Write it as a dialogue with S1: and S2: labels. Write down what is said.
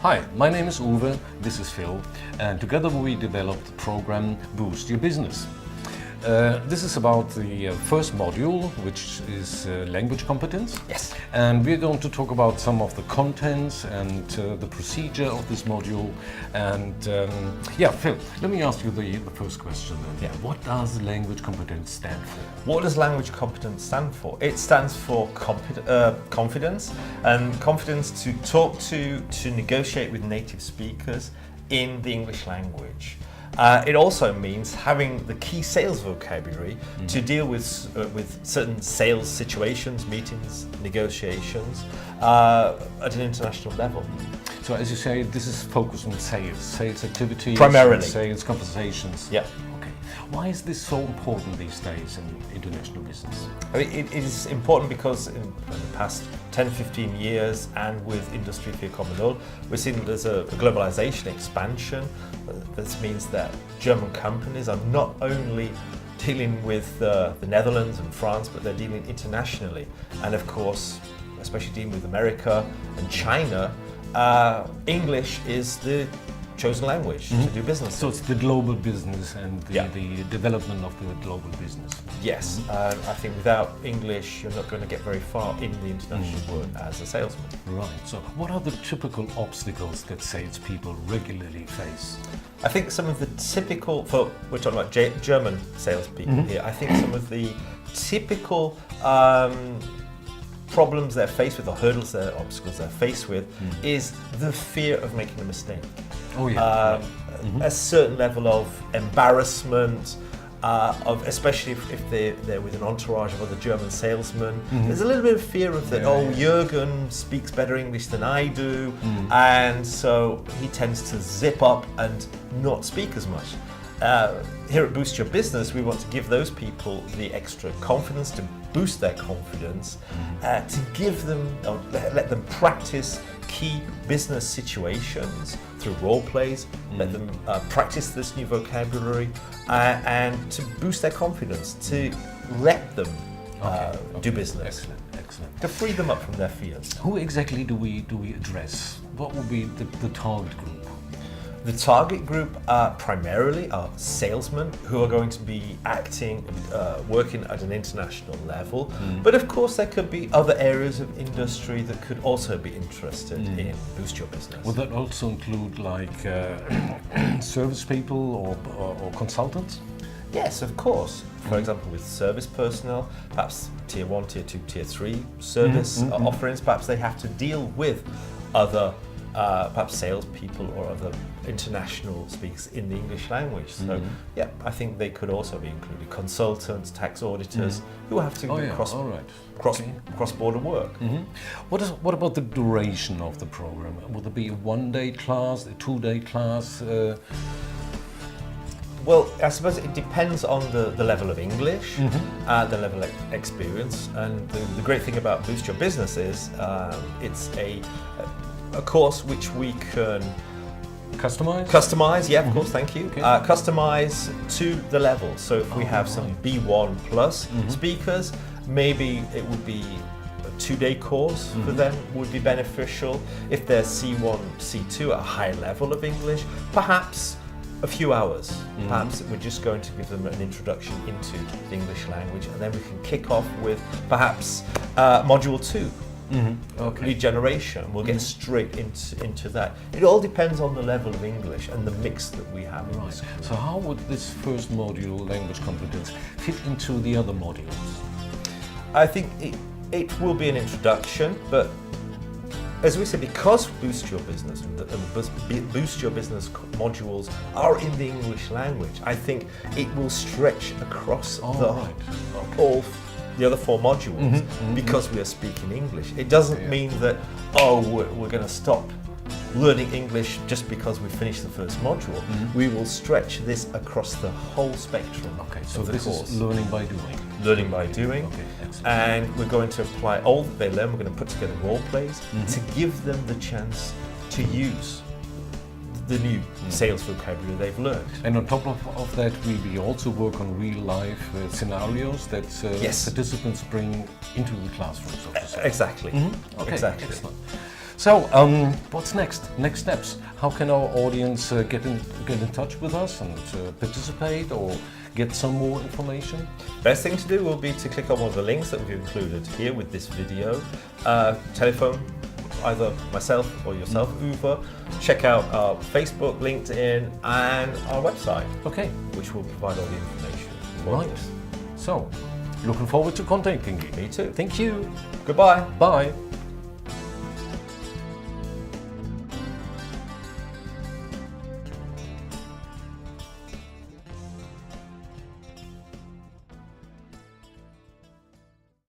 S1: Hi, my name is Uwe, this is Phil, and together we developed the program Boost Your Business. This is about the first module, which is language competence.
S2: Yes.
S1: And we're going to talk about some of the contents and the procedure of this module. And Phil, let me ask you the first question then.
S2: Yeah.
S1: What does language competence stand for?
S2: What does language competence stand for? It stands for confidence, and confidence to talk to negotiate with native speakers in the English language. It also means having the key sales vocabulary to deal with certain sales situations, meetings, negotiations at an international level.
S1: So as you say, this is focused on sales activities,
S2: primarily
S1: sales conversations.
S2: Yeah.
S1: Okay. Why is this so important these days in international business?
S2: I mean, it is important because in the past 10-15 years, and with Industrie 4.0, we're seeing that there's a globalization expansion. This means that German companies are not only dealing with the Netherlands and France, but they're dealing internationally. And of course, especially dealing with America and China, English is the chosen language to do business.
S1: So it's the global business and the development of the global business.
S2: Yes, I think without English you're not going to get very far in the international world as a salesman.
S1: Right, so what are the typical obstacles that salespeople regularly face?
S2: I think some of the typical, we're talking about German salespeople here, I think some of the typical problems they're faced with, or hurdles, obstacles they're faced with, is the fear of making a mistake.
S1: Oh yeah.
S2: A certain level of embarrassment, especially if they're with an entourage of other German salesmen. There's a little bit of fear of that. Jürgen speaks better English than I do, and so he tends to zip up and not speak as much. Here at Boost Your Business, we want to give those people the extra confidence, to boost their confidence, to give them, or let them practice key business situations through role plays, let them practice this new vocabulary, and to boost their confidence, to let them do business.
S1: Excellent.
S2: To free them up from their fears.
S1: Who exactly do we address? What would be the target group?
S2: The target group primarily are salesmen who are going to be acting, working at an international level. But of course there could be other areas of industry that could also be interested in Boost Your Business.
S1: Would that also include like service people or consultants?
S2: Yes, of course. For example, with service personnel, perhaps tier 1, tier 2, tier 3 service offerings, perhaps they have to deal with other perhaps salespeople or other international speakers in the English language. So, I think they could also be included. Consultants, tax auditors, who have to do cross-border work.
S1: What about the duration of the program? Would it be a one-day class, a two-day class?
S2: Well, I suppose it depends on the level of English, the level of experience. And the great thing about Boost Your Business is it's a course which we can customize, of course, thank you. Customize to the level. So if we have some B1 plus speakers, maybe it would be a 2-day course for them would be beneficial. If they're C1, C2 at a high level of English, perhaps a few hours. Perhaps we're just going to give them an introduction into the English language, and then we can kick off with perhaps Module 2. Lead generation. We'll get straight into that. It all depends on the level of English and the mix that we have.
S1: Right. So how would this first module, language competence, fit into the other modules?
S2: I think it will be an introduction, but as we said, because Boost Your Business and the Boost Your Business modules are in the English language, I think it will stretch across all the other 4 modules because we are speaking English. It doesn't mean that, we're going to stop learning English just because we finished the first module. We will stretch this across the whole spectrum.
S1: Okay, so this is learning by doing.
S2: Learning by doing. Okay, excellent. And we're going to apply all that they learn. We're going to put together role plays to give them the chance to use the new sales vocabulary they've learned.
S1: And on top of that, we also work on real-life scenarios that participants bring into the classroom, so to say.
S2: Exactly.
S1: Okay,
S2: exactly.
S1: Excellent. So, what's next? Next steps? How can our audience get in touch with us and participate or get some more information?
S2: Best thing to do will be to click on one of the links that we've included here with this video. Telephone either myself or yourself, Uwe. Check out our Facebook, LinkedIn, and our website.
S1: Okay.
S2: Which will provide all the information.
S1: Right. So, looking forward to contacting you.
S2: Me too.
S1: Thank you.
S2: Goodbye.
S1: Bye.